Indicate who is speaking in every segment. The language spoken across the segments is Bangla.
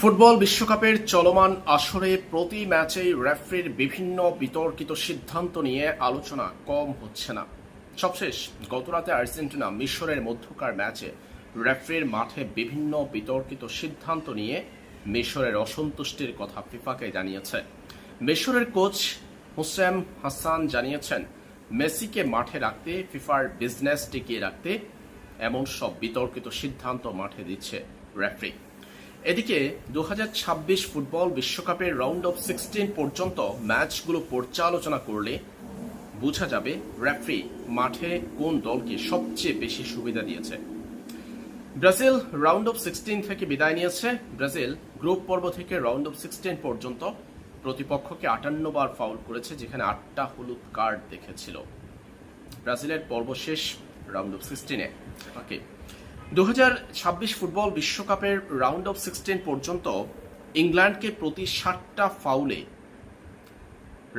Speaker 1: ফুটবল বিশ্বকাপের চলমান আসরে প্রতি ম্যাচেই রেফারির বিভিন্ন বিতর্কিত সিদ্ধান্ত নিয়ে আলোচনা কম হচ্ছে না। সবশেষ গতরাতে আর্জেন্টিনা মিশরের মধ্যকার ম্যাচে রেফারির মাঠে বিভিন্ন বিতর্কিত সিদ্ধান্ত নিয়ে মিশরের অসন্তুষ্টির কথা ফিফাকে জানিয়েছে। মিশরের কোচ হুসেম হাসান জানিয়েছেন, মেসিকে মাঠে রাখতে ফিফার বিজনেস টিকিয়ে রাখতে এমন সব বিতর্কিত সিদ্ধান্ত মাঠে দিচ্ছে রেফারি। এদিকে 2026 ফুটবল বিশ্বকাপের রাউন্ড অফ 16 পর্যন্ত ম্যাচগুলো পর্যালোচনা করলে বোঝা যাবে রেফারি মাঠে কোন দলকে সবচেয়ে বেশি সুবিধা দিয়েছে। ব্রাজিল রাউন্ড অফ 16 থেকে বিদায় নিয়েছে। ব্রাজিল গ্রুপ পর্ব থেকে রাউন্ড অফ 16 পর্যন্ত প্রতিপক্ষকে 58 বার ফাউল করেছে, যেখানে 8টা হলুদ কার্ড দেখেছিল। ব্রাজিলের পর্ব শেষ রাউন্ড অফ 16-এ। 2026 ফুটবল বিশ্বকাপের রাউন্ড অফ 16 পর্যন্ত ইংল্যান্ডকে প্রতি 60টা ফাউলে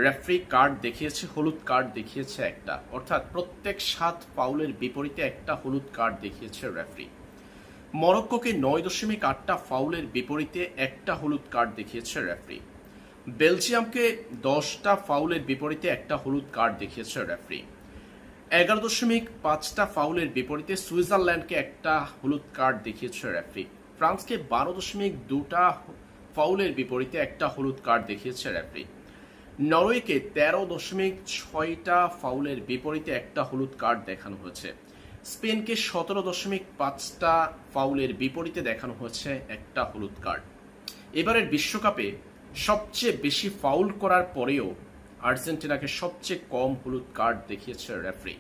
Speaker 1: রেফারি কার্ড দেখিয়েছে, হলুদ কার্ড দেখিয়েছে একটা, অর্থাৎ প্রত্যেক 7 ফাউলের বিপরীতে একটা হলুদ কার্ড দেখিয়েছে রেফারি। মরক্কোকে 9.8টা ফাউলের বিপরীতে একটা হলুদ কার্ড দেখিয়েছে রেফারি। বেলজিয়ামকে 10টা ফাউলের বিপরীতে একটা হলুদ কার্ড দেখিয়েছে রেফারি। 11.5টা ফাউলের বিপরীতে সুইজারল্যান্ডকে একটা হলুদ কার্ড দেখিয়েছে রেফারি। ফ্রান্সকে 12.2টা ফাউলের বিপরীতে একটা হলুদ কার্ড দেখিয়েছে রেফারি। নরওয়েকে 13.6টা ফাউলের বিপরীতে একটা হলুদ কার্ড দেখানো হয়েছে। স্পেনকে 17.5টা ফাউলের বিপরীতে দেখানো হয়েছে একটা হলুদ কার্ড। এবারের বিশ্বকাপে সবচেয়ে বেশি ফাউল করার পরেও আর্জেন্টিনাকে সবচেয়ে কম হলুদ কার্ড দেখিয়েছে রেফারি।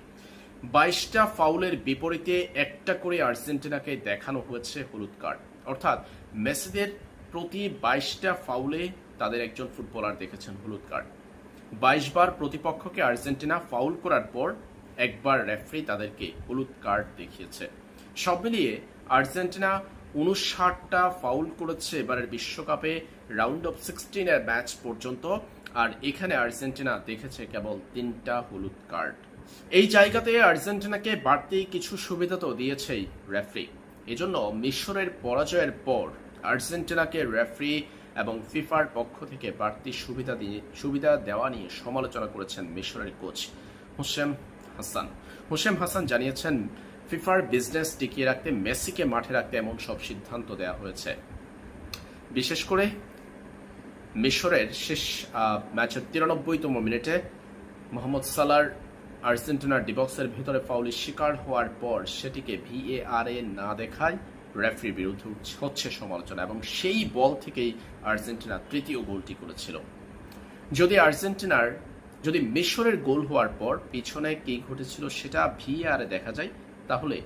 Speaker 1: 22টা ফাউলের বিপরীতে একটা করে আর্জেন্টিনাকে দেখানো হয়েছে হলুদ কার্ড, অর্থাৎ মেসিদের প্রতি 22টা ফাউলে তাদের একজন ফুটবলার দেখেছেন হলুদ কার্ড। 22 বার প্রতিপক্ষকে আর্জেন্টিনা ফাউল করার পর একবার রেফারি তাদেরকে হলুদ কার্ড দেখিয়েছে। সব মিলিয়ে আর্জেন্টিনা 59টা ফাউল করেছে এবারের বিশ্বকাপে রাউন্ড অফ 16 এর ম্যাচ পর্যন্ত, আর এখানে আর্জেন্টিনা দেখেছে কেবল 3টা হলুদ কার্ড। এই জায়গাতে আর্জেন্টিনাকে বাড়তি কিছু সুবিধা তো দিয়েছেই রেফারি। এজন্য মিশরের পরাজয়ের পর আর্জেন্টিনাকে রেফারি এবং ফিফার পক্ষ থেকে বাড়তি সুবিধা দেওয়া নিয়ে সমালোচনা করেছেন মিশরের কোচ হুসেম হাসান জানিয়েছেন, ফিফার বিজনেস টিকিয়ে রাখতে মেসিকে মাঠে রাখতে এমন সব সিদ্ধান্ত দেওয়া হয়েছে। বিশেষ করে মিশরের শেষ ম্যাচের 93তম মিনিটে মোহাম্মদ সালার আর্জেন্টিনার ডিবক্সের ভিতরে ফাউলের শিকার হওয়ার পর সেটিকে VAR-এ না দেখায় রেফারির বিরুদ্ধে হচ্ছে সমালোচনা, এবং সেই বল থেকেই আর্জেন্টিনা তৃতীয় গোলটি করেছিল। যদি মিশরের গোল হওয়ার পর পিছনে কি ঘটেছিল সেটা VAR-এ দেখা যায়, তাহলে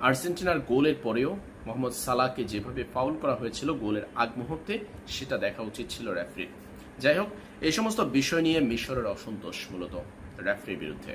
Speaker 1: আর্জেন্টিনার গোলের পরেও মোহাম্মদ সালাহকে যেভাবে ফাউল করা হয়েছিল গোলের আগ মুহূর্তে, সেটা দেখা উচিত ছিল রেফারির। যাই হোক, এই সমস্ত বিষয় নিয়ে মিশরের অসন্তোষ মূলত রেফারির বিরুদ্ধে।